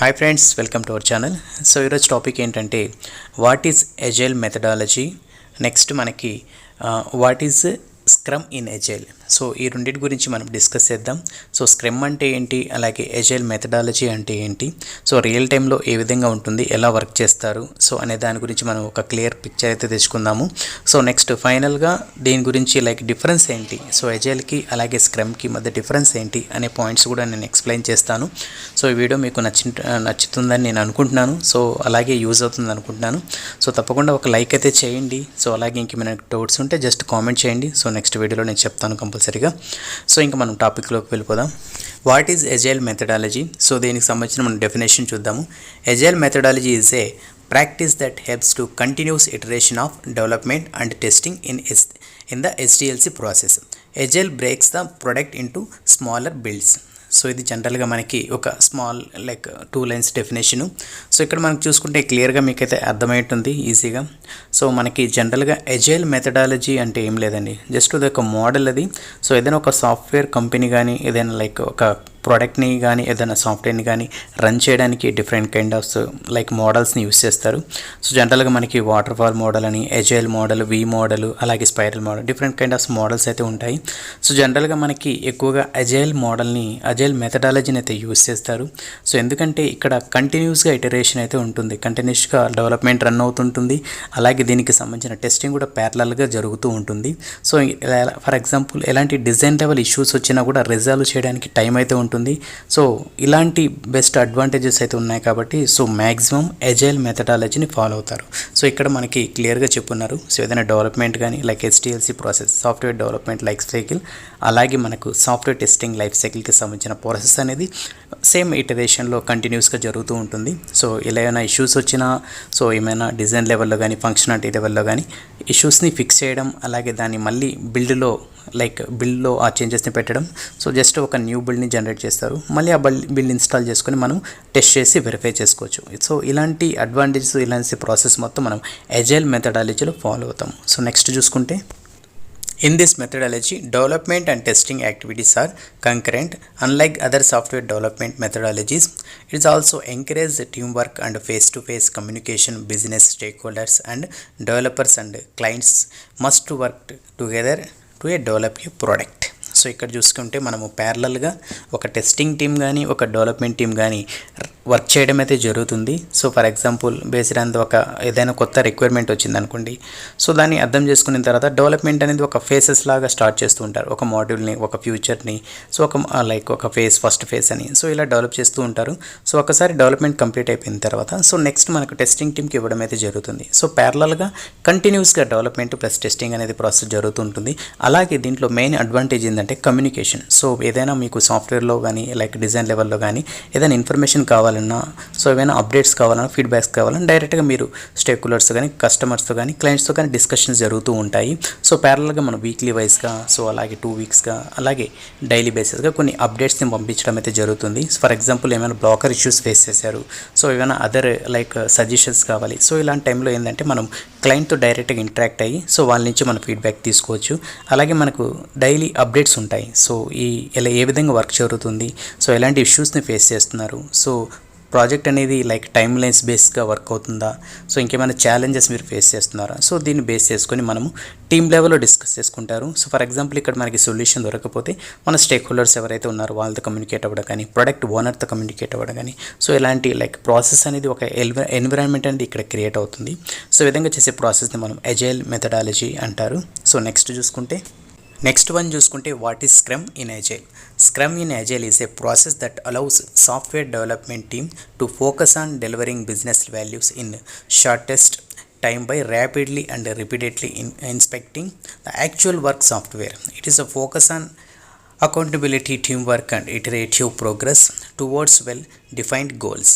Hi friends, welcome to our channel. So ఈరోజు topic ఏంటంటే what is agile methodology, next మనకి what is scrum in agile. So ఈ రెండింటి గురించి మనం డిస్కస్ చేద్దాం. సో స్క్రమ్ అంటే ఏంటి, అలాగే ఎజైల్ మెథడాలజీ అంటే ఏంటి, సో రియల్ టైంలో ఏ విధంగా ఉంటుంది, ఎలా వర్క్ చేస్తారు, సో అనే దాని గురించి మనం ఒక క్లియర్ పిక్చర్ అయితే తెచ్చుకుందాము. సో నెక్స్ట్ ఫైనల్గా దీని గురించి డిఫరెన్స్ ఏంటి, సో ఎజైల్కి అలాగే స్క్రమ్కి మధ్య డిఫరెన్స్ ఏంటి అనే పాయింట్స్ కూడా నేను ఎక్స్ప్లెయిన్ చేస్తాను. సో ఈ వీడియో మీకు నచ్చుతుందని నేను అనుకుంటున్నాను. సో అలాగే యూజ్ అవుతుంది అనుకుంటున్నాను. సో తప్పకుండా ఒక లైక్ అయితే చేయండి. సో అలాగే ఇంకేమైనా డౌట్స్ ఉంటే జస్ట్ కామెంట్ చేయండి. సో నెక్స్ట్ వీడియోలో నేను చెప్తాను కంపల్సరీగా. సో ఇంకా మనం టాపిక్లోకి వెళ్ళిపోదాం. What is agile methodology? So దీనికి సంబంధించిన మనం డెఫినేషన్ చూద్దాము. Agile methodology is a practice that helps to continuous iteration of development and testing in the SDLC process. Agile breaks the product into smaller builds. So ఇది జనరల్గా మనకి ఒక small 2 lines definition. So ఇక్కడ మనకు చూసుకుంటే క్లియర్గా మీకైతే అర్థమవుతుంది ఈజీగా. సో మనకి జనరల్గా ఎజైల్ మెథడాలజీ అంటే ఏం లేదండి, జస్ట్ ఇది ఒక మోడల్ అది. సో ఏదైనా ఒక సాఫ్ట్వేర్ కంపెనీ కానీ ఏదైనా ఒక ప్రోడక్ట్ని కానీ ఏదైనా సాఫ్ట్వేర్ని కానీ రన్ చేయడానికి డిఫరెంట్ కైండ్ ఆఫ్ మోడల్స్ని యూస్ చేస్తారు. సో జనరల్గా మనకి వాటర్ ఫాల్ మోడల్ అని, ఎజైల్ మోడల్, వి మోడల్, అలాగే spiral model, different kind of models అయితే ఉంటాయి. సో జనరల్గా మనకి ఎక్కువగా ఎజైల్ మోడల్ని, ఎజైల్ మెథడాలజీని అయితే యూస్ చేస్తారు. సో ఎందుకంటే ఇక్కడ కంటిన్యూస్గా ఇటరేషన్ అయితే ఉంటుంది, కంటిన్యూస్గా డెవలప్మెంట్ రన్ అవుతుంటుంది, అలాగే దీనికి సంబంధించిన టెస్టింగ్ కూడా ప్యారలల్గా జరుగుతూ ఉంటుంది. సో ఫర్ ఎగ్జాంపుల్ ఎలాంటి డిజైన్ లెవెల్ ఇష్యూస్ వచ్చినా కూడా రిజాల్వ్ చేయడానికి టైం అయితే ఉంటుంది. సో ఇలాంటి బెస్ట్ అడ్వాంటేజెస్ అయితే ఉన్నాయి కాబట్టి సో మ్యాక్సిమం ఎజైల్ మెథడాలజీని ఫాలో అవుతారు. సో ఇక్కడ మనకి క్లియర్గా చెప్పున్నారు. సో ఏదైనా డెవలప్మెంట్ కానీ SDLC process, software development life cycle, అలాగే మనకు సాఫ్ట్వేర్ టెస్టింగ్ లైఫ్ సైకిల్కి సంబంధించిన ప్రాసెస్ అనేది సేమ్ ఇటరేషన్లో కంటిన్యూస్గా జరుగుతూ ఉంటుంది. సో ఇలా ఏమైనా ఇష్యూస్ వచ్చినా, సో ఏమైనా డిజైన్ లెవెల్లో కానీ ఫంక్షనాలిటీ లెవెల్లో కానీ ఇష్యూస్ని ఫిక్స్ చేయడం, అలాగే దాన్ని మళ్ళీ బిల్డ్లో ఆ చేంజెస్ని పెట్టడం. సో జస్ట్ ఒక న్యూ బిల్డ్ని జనరేట్ చేస్తారు, మళ్ళీ ఆ బిల్డ్ ఇన్స్టాల్ చేసుకొని మనం టెస్ట్ చేసి వెరిఫై చేసుకోవచ్చు. సో ఇలాంటి అడ్వాంటేజెస్, ఇలాంటి ప్రాసెస్ మొత్తం మనం ఎజైల్ మెథడాలజీలో ఫాలో అవుతాం. సో నెక్స్ట్ చూసుకుంటే in this methodology, development and testing activities are concurrent. Unlike other software development methodologies, it is also encourages teamwork and face-to-face communication. Business stakeholders and developers and clients must work together to develop a product. So ఇక్కడ చూసుకుంటే మనము ప్యారలల్గా ఒక testing team కానీ ఒక development team కానీ work చేయడం అయితే జరుగుతుంది. So for example based on ఏదైనా కొత్త రిక్వైర్మెంట్ వచ్చింది అనుకోండి. సో దాన్ని అర్థం చేసుకున్న తర్వాత డెవలప్మెంట్ అనేది ఒక ఫేసెస్ లాగా స్టార్ట్ చేస్తూ ఉంటారు, ఒక మాడ్యూల్ని, ఒక ఫ్యూచర్ని. సో ఒక ఫేజ్, ఫస్ట్ ఫేజ్ అని సో ఇలా డెవలప్ చేస్తూ ఉంటారు. సో ఒకసారి డెవలప్మెంట్ కంప్లీట్ అయిపోయిన తర్వాత సో నెక్స్ట్ మనకు టెస్టింగ్ టీమ్కి ఇవ్వడం అయితే జరుగుతుంది. సో ప్యారలల్గా కంటిన్యూస్గా డెవలప్మెంట్ ప్లస్ టెస్టింగ్ అనేది ప్రాసెస్ జరుగుతుంటుంది. అలాగే దీంట్లో మెయిన్ అడ్వాంటేజ్ ఏంటంటే కమ్యూనికేషన్. సో ఏదైనా మీకు సాఫ్ట్వేర్లో కానీ డిజైన్ లెవెల్లో కానీ ఏదైనా ఇన్ఫర్మేషన్ కావాలన్నా, సో ఏమైనా అప్డేట్స్ కావాలన్నా, ఫీడ్బ్యాక్స్ కావాలన్నా డైరెక్ట్గా మీరు స్టేక్ కానీ కస్టమర్స్తో కానీ క్లయింట్స్తో కానీ డిస్కషన్స్ జరుగుతూ ఉంటాయి. సో ప్యారలల్గా మనం వీక్లీ వైజ్గా, సో అలాగే 2 వీక్స్గా, అలాగే డైలీ బేసిస్గా కొన్ని అప్డేట్స్ని పంపించడం అయితే జరుగుతుంది. ఫర్ ఎగ్జాంపుల్ ఏమైనా బ్లాకర్ ఇష్యూస్ ఫేస్ చేశారు, సో ఏమైనా అదర్ సజెషన్స్ కావాలి. సో ఇలాంటి టైంలో ఏంటంటే మనం క్లయింట్తో డైరెక్ట్గా ఇంటరాక్ట్ అయ్యి సో వాళ్ళ నుంచి మనం ఫీడ్బ్యాక్ తీసుకోవచ్చు. అలాగే మనకు డైలీ అప్డేట్స్ ఉంటాయి. సో ఇలా ఏ విధంగా వర్క్ జరుగుతుంది, సో ఎలాంటి ఇష్యూస్ని ఫేస్ చేస్తున్నారు, సో ప్రాజెక్ట్ అనేది టైమ్ లైన్స్ బేస్గా వర్క్ అవుతుందా, సో ఇంకేమైనా ఛాలెంజెస్ మీరు ఫేస్ చేస్తున్నారా, సో దీన్ని బేస్ చేసుకొని మనము టీమ్ లెవెల్లో డిస్కస్ చేసుకుంటారు. సో ఫర్ ఎగ్జాంపుల్ ఇక్కడ మనకి సొల్యూషన్ దొరకకపోతే మన స్టేక్ హోల్డర్స్ ఎవరైతే ఉన్నారో వాళ్ళతో కమ్యూనికేట్ అవ్వడం కానీ, ప్రొడక్ట్ ఓనర్తో కమ్యూనికేట్ అవ్వడం కానీ, సో ఇలాంటి ప్రాసెస్ అనేది ఒక ఎన్విరాన్మెంట్ అనేది ఇక్కడ క్రియేట్ అవుతుంది. సో ఈ విధంగా చేసే ప్రాసెస్ని మనం ఎజైల్ మెథడాలజీ అంటారు. సో నెక్స్ట్ చూసుకుంటే what is scrum in agile. Scrum in Agile is a process that allows software development team to focus on delivering business values in shortest time by rapidly and repeatedly inspecting the actual work software. It is a focus on accountability, teamwork and iterative progress towards well-defined goals.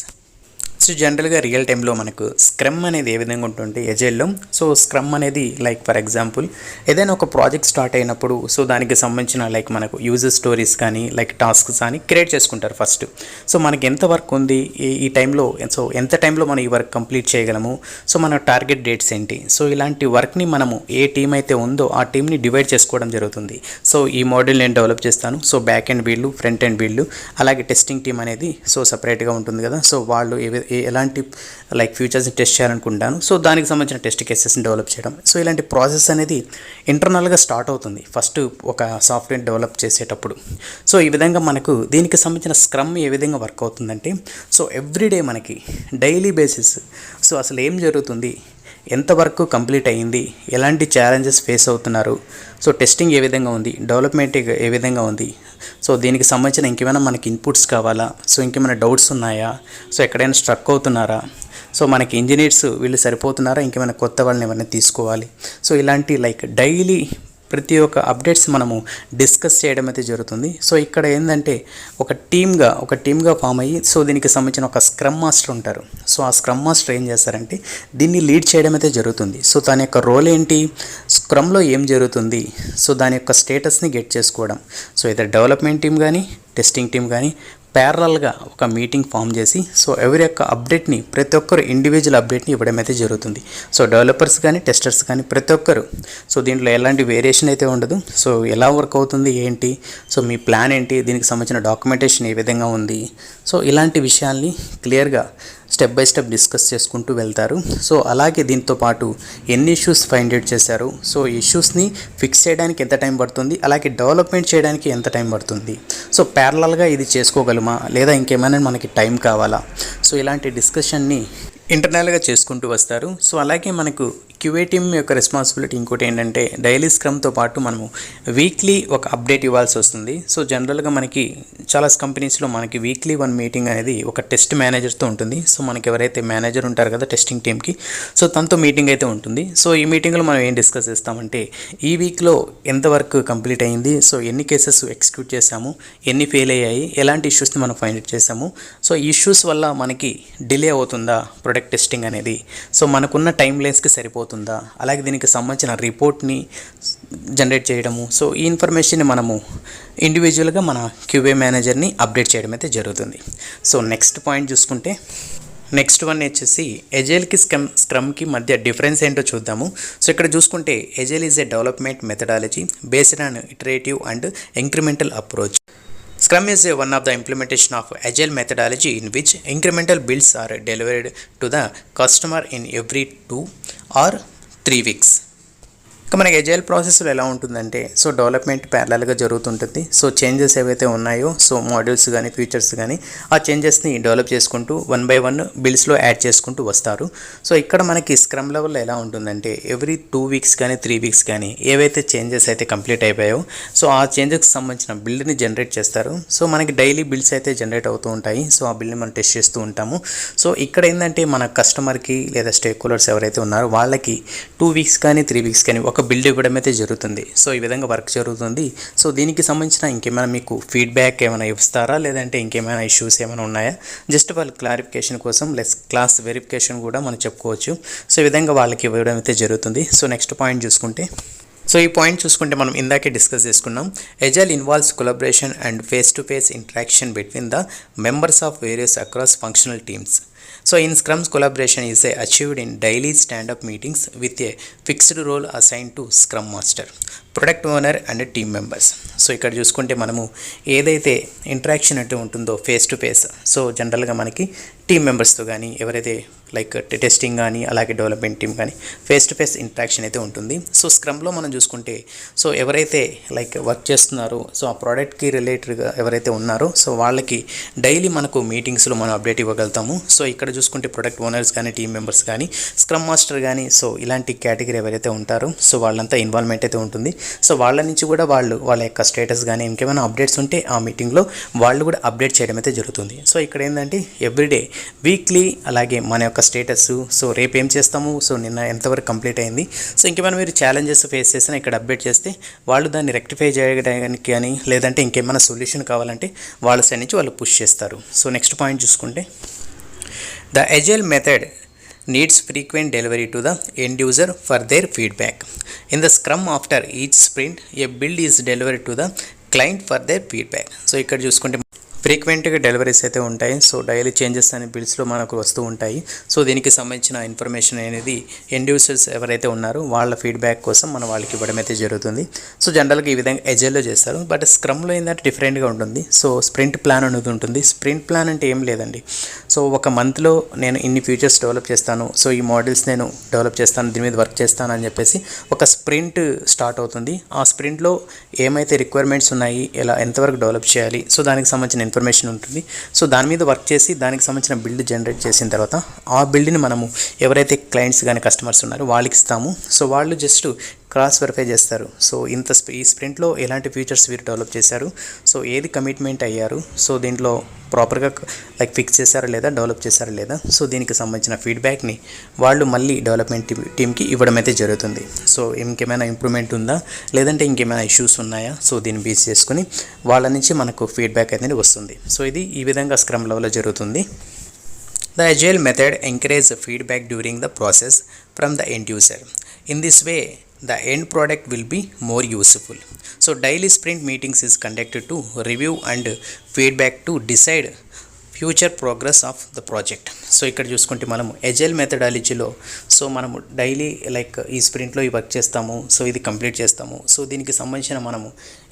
So జనరల్గా real టైంలో మనకు scrum అనేది ఏ విధంగా ఉంటుంది ఎజైల్లో. So scrum అనేది like for example ఏదైనా ఒక project start అయినప్పుడు సో దానికి సంబంధించిన లైక్ మనకు యూజర్ స్టోరీస్ కానీ లైక్ టాస్క్స్ కానీ క్రియేట్ చేసుకుంటారు ఫస్ట్. సో మనకి ఎంత వర్క్ ఉంది ఈ టైంలో, సో ఎంత టైంలో మనం ఈ వర్క్ కంప్లీట్ చేయగలము, సో మన టార్గెట్ డేట్స్ ఏంటి, సో ఇలాంటి వర్క్ని మనము ఏ టీం అయితే ఉందో ఆ టీంని డివైడ్ చేసుకోవడం జరుగుతుంది. సో ఈ మోడల్ నేను డెవలప్ చేస్తాను, సో బ్యాక్ ఎండ్ వీళ్ళు, ఫ్రంట్ ఎండ్ వీళ్ళు, అలాగే టెస్టింగ్ టీం అనేది సో సపరేట్గా ఉంటుంది కదా. సో వాళ్ళు ఎలాంటి లైక్ ఫ్యూచర్స్ని టెస్ట్ చేయాలనుకుంటాను, సో దానికి సంబంధించిన టెస్ట్ కేసెస్ని డెవలప్ చేయడం. సో ఇలాంటి ప్రాసెస్ అనేది ఇంటర్నల్గా స్టార్ట్ అవుతుంది ఫస్ట్ ఒక సాఫ్ట్వేర్ డెవలప్ చేసేటప్పుడు. సో ఈ విధంగా మనకు దీనికి సంబంధించిన స్క్రమ్ ఏ విధంగా వర్క్ అవుతుందంటే, సో ఎవ్రీడే మనకి డైలీ బేసిస్ సో అసలు ఏం జరుగుతుంది, ఎంతవరకు కంప్లీట్ అయ్యింది, ఎలాంటి ఛాలెంజెస్ ఫేస్ అవుతున్నారు, సో టెస్టింగ్ ఏ విధంగా ఉంది, డెవలప్మెంట్ ఏ విధంగా ఉంది, సో దీనికి సంబంధించిన ఇంకేమైనా మనకి ఇన్పుట్స్ కావాలా, సో ఇంకేమైనా డౌట్స్ ఉన్నాయా, సో ఎక్కడైనా స్ట్రక్ అవుతున్నారా, సో మనకి ఇంజనీర్స్ వీళ్ళు సరిపోతున్నారా, ఇంకేమైనా కొత్త వాళ్ళని ఏమైనా తీసుకోవాలి. సో ఇలాంటి లైక్ డైలీ ప్రతి ఒక్క అప్డేట్స్ మనము డిస్కస్ చేయడం అయితే జరుగుతుంది. సో ఇక్కడ ఏంటంటే ఒక టీమ్గా ఫామ్ అయ్యి సో దీనికి సంబంధించిన ఒక స్క్రమ్ మాస్టర్ ఉంటారు. సో ఆ స్క్రమ్ మాస్టర్ ఏం చేస్తారంటే దీన్ని లీడ్ చేయడం అయితే జరుగుతుంది. సో దాని యొక్క రోల్ ఏంటి, స్క్రమ్లో ఏం జరుగుతుంది, సో దాని యొక్క స్టేటస్ని గెట్ చేసుకోవడం. సో ఇద్దరు డెవలప్మెంట్ టీం కానీ టెస్టింగ్ టీం కానీ ప్యారలల్గా ఒక మీటింగ్ ఫామ్ చేసి సో ఎవరి యొక్క అప్డేట్ని ప్రతి ఒక్కరు ఇండివిజువల్ అప్డేట్ని ఇవ్వడం అయితే జరుగుతుంది. సో డెవలపర్స్ కానీ టెస్టర్స్ కానీ ప్రతి ఒక్కరు సో దీంట్లో ఎలాంటి వేరియేషన్ అయితే ఉండదు. సో ఎలా వర్క్ అవుతుంది ఏంటి, సో మీ ప్లాన్ ఏంటి, దీనికి సంబంధించిన డాక్యుమెంటేషన్ ఏ విధంగా ఉంది, సో ఇలాంటి విషయాల్ని క్లియర్గా స్టెప్ బై స్టెప్ డిస్కస్ చేసుకుంటూ వెళ్తారు. సో అలాగే దీంతో పాటు ఎన్ని ఇష్యూస్ ఫైండ్ అవుట్ చేశారు, సో ఇష్యూస్ని ఫిక్స్ చేయడానికి ఎంత టైం పడుతుంది, అలాగే డెవలప్మెంట్ చేయడానికి ఎంత టైం పడుతుంది, సో ప్యారలల్గా ఇది చేసుకోగలమా లేదా ఇంకేమైనా మనకి టైం కావాలా, సో ఇలాంటి డిస్కషన్ని ఇంటర్నల్గా చేసుకుంటూ వస్తారు. సో అలాగే మనకు క్యూఏ టీమ్ యొక్క రెస్పాన్సిబిలిటీ ఇంకోటి ఏంటంటే డైలీ స్క్రమ్తో పాటు మనము వీక్లీ ఒక అప్డేట్ ఇవ్వాల్సి వస్తుంది. సో జనరల్గా మనకి చాలా కంపెనీస్లో మనకి వీక్లీ 1 మీటింగ్ అనేది ఒక టెస్ట్ మేనేజర్తో ఉంటుంది. సో మనకి ఎవరైతే మేనేజర్ ఉంటారు కదా టెస్టింగ్ టీమ్కి, సో తనతో మీటింగ్ అయితే ఉంటుంది. సో ఈ మీటింగ్లో మనం ఏం డిస్కస్ చేస్తామంటే ఈ వీక్లో ఎంత వర్క్ కంప్లీట్ అయ్యింది, సో ఎన్ని కేసెస్ ఎగ్జిక్యూట్ చేసాము, ఎన్ని ఫెయిల్ అయ్యాయి, ఎలాంటి ఇష్యూస్ని మనం ఫైండ్ అవుట్ చేసాము, సో ఈ ఇష్యూస్ వల్ల మనకి డిలే అవుతుందా ప్రొడక్ట్ టెస్టింగ్ అనేది, సో మనకున్న టైం లైన్స్కి సరిపోతుందా, అలాగే దీనికి సంబంధించిన రిపోర్ట్ని జనరేట్ చేయడము. సో ఈ ఇన్ఫర్మేషన్ని మనము ఇండివిజువల్గా మన క్యూఏ మేనేజర్ని అప్డేట్ చేయడం అయితే జరుగుతుంది. సో నెక్స్ట్ పాయింట్ చూసుకుంటే నెక్స్ట్ వన్ వచ్చేసి ఎజైల్కి స్క్రమ్కి మధ్య డిఫరెన్స్ ఏంటో చూద్దాము. సో ఇక్కడ చూసుకుంటే agile is a development methodology based on iterative and incremental approach. Scrum is one of the implementation of agile methodology in which incremental builds are delivered to the customer in every 2 or 3 weeks. ఇక మనకి agile ప్రాసెస్లో ఎలా ఉంటుందంటే so development ప్యారలల్గా జరుగుతుంటుంది. So changes ఏవైతే ఉన్నాయో so models కానీ ఫీచర్స్ కానీ ఆ చేంజెస్ని డెవలప్ చేసుకుంటూ 1 by 1 బిల్స్లో యాడ్ చేసుకుంటూ వస్తారు. సో ఇక్కడ మనకి స్క్రమ్ లెవెల్లో ఎలా ఉంటుందంటే ఎవ్రీ 2 weeks కానీ 3 weeks కానీ ఏవైతే చేంజెస్ అయితే కంప్లీట్ అయిపోయాయో సో ఆ చేంజెస్కి సంబంధించిన బిల్డ్ని జనరేట్ చేస్తారు. సో మనకి డైలీ బిల్స్ అయితే జనరేట్ అవుతూ ఉంటాయి. సో ఆ బిల్ని మనం టెస్ట్ చేస్తూ ఉంటాము. సో ఇక్కడ ఏంటంటే మన కస్టమర్కి లేదా స్టేక్ హోల్డర్స్ ఎవరైతే ఉన్నారో వాళ్ళకి 2 weeks కానీ 3 weeks కానీ ఒక బిల్డ్ ఇవ్వడం అయితే జరుగుతుంది. సో ఈ విధంగా వర్క్ జరుగుతుంది. సో దీనికి సంబంధించిన ఇంకేమైనా మీకు ఫీడ్బ్యాక్ ఏమైనా ఇస్తారా లేదంటే ఇంకేమైనా ఇష్యూస్ ఏమైనా ఉన్నాయా, జస్ట్ వాళ్ళ క్లారిఫికేషన్ కోసం క్లాస్ వెరిఫికేషన్ కూడా మనం చెప్పుకోవచ్చు. సో ఈ విధంగా వాళ్ళకి ఇవ్వడం అయితే జరుగుతుంది. సో నెక్స్ట్ పాయింట్ చూసుకుంటే ఈ పాయింట్ చూసుకుంటే మనం ఇందాకే డిస్కస్ చేసుకున్నాం. Agile involves collaboration and face to face interaction between the members of various across functional teams. So in Scrum's collaboration is achieved in daily stand-up meetings with a fixed role assigned to Scrum Master, product owner and team members. So ఇక్కడ చూసుకుంటే మనము ఏదైతే interaction అంటే ఉంటుందో face to face, so జనరల్గా మనకి team మెంబర్స్తో కానీ ఎవరైతే లైక్ టెస్టింగ్ కానీ అలాగే డెవలప్మెంట్ టీమ్ కానీ ఫేస్ టు ఫేస్ ఇంటరాక్షన్ అయితే ఉంటుంది. సో స్క్రమ్లో మనం చూసుకుంటే సో ఎవరైతే లైక్ వర్క్ చేస్తున్నారో సో ఆ ప్రోడక్ట్కి రిలేటెడ్గా ఎవరైతే ఉన్నారో సో వాళ్ళకి డైలీ మనకు మీటింగ్స్లో మనం అప్డేట్ ఇవ్వగలుగుతాము. సో ఇక్కడ చూసుకుంటే ప్రొడక్ట్ ఓనర్స్ కానీ టీమ్ మెంబర్స్ కానీ స్క్రమ్ మాస్టర్ కానీ సో ఇలాంటి కేటగిరీ ఎవరైతే ఉంటారో సో వాళ్ళంతా ఇన్వాల్వ్మెంట్ అయితే ఉంటుంది. సో వాళ్ళ నుంచి కూడా వాళ్ళ యొక్క స్టేటస్ కానీ ఇంకేమైనా అప్డేట్స్ ఉంటే ఆ మీటింగ్లో వాళ్ళు కూడా అప్డేట్ చేయడం అయితే జరుగుతుంది. సో ఇక్కడ ఏంటంటే ఎవ్రీడే వీక్లీ అలాగే మన యొక్క స్టేటస్, సో రేపు ఏం చేస్తాము, సో నిన్న ఎంతవరకు కంప్లీట్ అయింది, సో ఇంకేమైనా మీరు ఛాలెంజెస్ ఫేస్ చేసినా ఇక్కడ అప్డేట్ చేస్తే వాళ్ళు దాన్ని రెక్టిఫై చేయడానికి కానీ లేదంటే ఇంకేమైనా సొల్యూషన్ కావాలంటే వాళ్ళ సైడ్ నుంచి వాళ్ళు పుష్ చేస్తారు. సో నెక్స్ట్ పాయింట్ చూసుకుంటే The agile method needs frequent delivery to the end user for their feedback. In the scrum, after each sprint, a build is delivered to the client for their feedback. So ఇక్కడ చూసుకుంటే ఫ్రీక్వెంట్గా deliveries అయితే ఉంటాయి. So daily changes అనే బిల్స్లో మనకు వస్తూ ఉంటాయి. So దీనికి సంబంధించిన ఇన్ఫర్మేషన్ అనేది ఎండ్ యూజర్స్ ఎవరైతే ఉన్నారో వాళ్ళ ఫీడ్బ్యాక్ కోసం మనం వాళ్ళకి ఇవ్వడం అయితే జరుగుతుంది. సో జనరల్గా ఈ విధంగా ఎజైల్లో చేస్తారు. బట్ స్క్రమ్లో ఏంటంటే డిఫరెంట్గా ఉంటుంది. సో స్ప్రింట్ ప్లాన్ అనేది ఉంటుంది. స్ప్రింట్ ప్లాన్ అంటే ఏం లేదండి. సో ఒక మంత్లో నేను ఇన్ని ఫీచర్స్ డెవలప్ చేస్తాను, సో ఈ మోడల్స్ నేను డెవలప్ చేస్తాను, దీని మీద వర్క్ చేస్తాను అని చెప్పేసి ఒక స్ప్రింట్ స్టార్ట్ అవుతుంది. ఆ స్ప్రింట్లో ఏమైతే రిక్వైర్మెంట్స్ ఉన్నాయి, ఎలా ఎంతవరకు డెవలప్ చేయాలి, సో దానికి సంబంధించిన ఇన్ఫర్మేషన్ ఉంటుంది. సో దాని మీద వర్క్ చేసి దానికి సంబంధించిన బిల్డ్ జనరేట్ చేసిన తర్వాత ఆ బిల్డ్ని మనము ఎవరైతే క్లయింట్స్ కానీ కస్టమర్స్ ఉన్నారో వాళ్ళకి ఇస్తాము. సో వాళ్ళు జస్ట్ క్రాస్ వెరిఫై చేస్తారు. సో ఈ స్ప్రింట్లో ఎలాంటి ఫీచర్స్ వీరు డెవలప్ చేశారు, సో ఏది కమిట్మెంట్ అయ్యారు, సో దీంట్లో ప్రాపర్గా లైక్ ఫిక్స్ చేశారా లేదా, డెవలప్ చేశారా లేదా, సో దీనికి సంబంధించిన ఫీడ్బ్యాక్ని వాళ్ళు మళ్ళీ డెవలప్మెంట్ టీమ్కి ఇవ్వడం అయితే జరుగుతుంది. సో ఇంకేమైనా ఇంప్రూవ్మెంట్ ఉందా, లేదంటే ఇంకేమైనా ఇష్యూస్ ఉన్నాయా, సో దీన్ని బేస్ చేసుకుని వాళ్ళ నుంచి మనకు ఫీడ్బ్యాక్ అనేది వస్తుంది. సో ఇది ఈ విధంగా స్క్రమ్ లెవెల్లో జరుగుతుంది. The agile method encourages feedback during the process from the end user. In this way, the end product will be more useful. So daily sprint meetings is conducted to review and feedback to decide future progress of the project. So ఇక్కడ చూసుకుంటే మనము agile మెథడాలజీలో so మనము daily like ఈ స్ప్రింట్లో ఈ work చేస్తాము, so ఇది complete చేస్తాము. So దీనికి సంబంధించిన మనము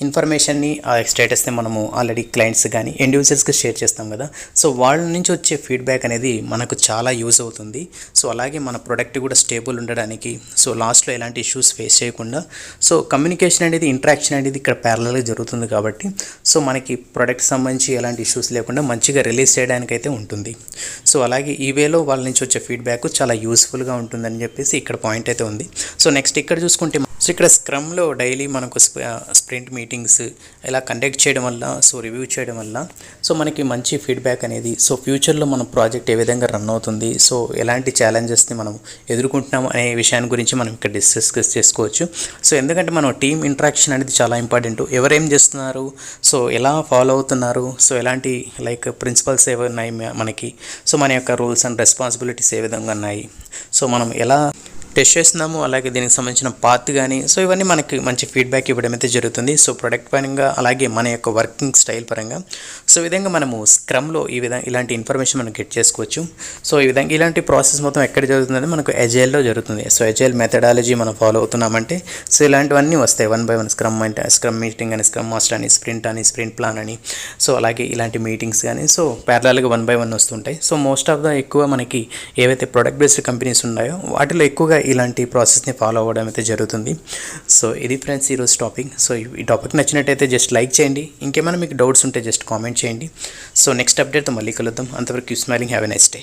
ఇన్ఫర్మేషన్ని ఆ స్టేటస్ని మనము ఆల్రెడీ క్లయింట్స్ కానీ ఎండ్ యూజర్స్కి షేర్ చేస్తాం కదా. సో వాళ్ళ నుంచి వచ్చే ఫీడ్బ్యాక్ అనేది మనకు చాలా యూజ్ అవుతుంది. సో అలాగే మన ప్రొడక్ట్ కూడా స్టేబుల్ ఉండడానికి, సో లాస్ట్లో ఎలాంటి ఇష్యూస్ ఫేస్ చేయకుండా, సో కమ్యూనికేషన్ అనేది ఇంటరాక్షన్ అనేది ఇక్కడ ప్యారలల్గా జరుగుతుంది కాబట్టి సో మనకి ప్రొడక్ట్ సంబంధించి ఎలాంటి ఇష్యూస్ లేకుండా మంచిగా రిలీజ్ చేయడానికి అయితే ఉంటుంది. సో అలాగే ఈ వేలో వాళ్ళ నుంచి వచ్చే ఫీడ్బ్యాక్ చాలా యూస్ఫుల్గా ఉంటుందని చెప్పేసి ఇక్కడ పాయింట్ అయితే ఉంది. సో నెక్స్ట్ ఇక్కడ చూసుకుంటే సో ఇక్కడ స్క్రమ్లో డైలీ మనకు స్ప్రింట్ మీటింగ్స్ ఇలా కండక్ట్ చేయడం వల్ల, సో రివ్యూ చేయడం వల్ల సో మనకి మంచి ఫీడ్బ్యాక్ అనేది, సో ఫ్యూచర్లో మన ప్రాజెక్ట్ ఏ విధంగా రన్ అవుతుంది, సో ఎలాంటి ఛాలెంజెస్ని మనం ఎదుర్కొంటున్నాం అనే విషయాన్ని గురించి మనం ఇక్కడ డిస్కస్ చేసుకోవచ్చు. సో ఎందుకంటే మనం టీమ్ ఇంటరాక్షన్ అనేది చాలా ఇంపార్టెంట్. ఎవరేం చేస్తున్నారు, సో ఎలా ఫాలో అవుతున్నారు, సో ఎలాంటి లైక్ ప్రిన్సిపల్స్ ఏమున్నాయి మనకి, సో మన యొక్క రూల్స్ అండ్ రెస్పాన్సిబిలిటీస్ ఏ విధంగా ఉన్నాయి, సో మనం ఎలా టెస్ట్ చేస్తున్నాము, అలాగే దీనికి సంబంధించిన పాత్ కానీ, సో ఇవన్నీ మనకి మంచి ఫీడ్బ్యాక్ ఇవ్వడం అయితే జరుగుతుంది. సో ప్రొడక్ట్ పరంగా అలాగే మన యొక్క వర్కింగ్ స్టైల్ పరంగా సో ఈ విధంగా మనము స్క్రమ్లో ఇలాంటి ఇన్ఫర్మేషన్ మనం గెట్ చేసుకోవచ్చు. సో ఈ విధంగా ఇలాంటి ప్రాసెస్ మొత్తం ఎక్కడ జరుగుతుందంటే మనకు ఎజైల్లో జరుగుతుంది. సో ఎజైల్ మెథడాలజీ మనం ఫాలో అవుతున్నామంటే సో ఇలాంటివన్నీ వస్తాయి 1 by 1. స్క్రమ్ అంటే స్క్రమ్ మీటింగ్ అని, స్క్రమ్ మాస్టర్ అని, స్ప్రింట్ ప్లాన్ అని, సో అలాగే ఇలాంటి మీటింగ్స్ కానీ సో ప్యారలల్గా 1 by 1 వస్తుంటాయి. సో మోస్ట్ ఆఫ్ ద ఎక్కువ మనకి ఏవైతే ప్రొడక్ట్ బేస్డ్ కంపెనీస్ ఉన్నాయో వాటిలో ఎక్కువగా ఇలాంటి ప్రాసెస్ని ఫాలో అవ్వడం అయితే జరుగుతుంది. సో ఇది ఫ్రెండ్స్ ఈరోజు టాపిక్. సో ఈ టాపిక్ నచ్చినట్టయితే జస్ట్ లైక్ చేయండి. ఇంకేమైనా మీకు డౌట్స్ ఉంటే జస్ట్ కామెంట్ చేయండి. సో నెక్స్ట్ అప్డేట్తో మళ్ళీ కలుద్దాం. అంతవరకు smiling, have a nice day.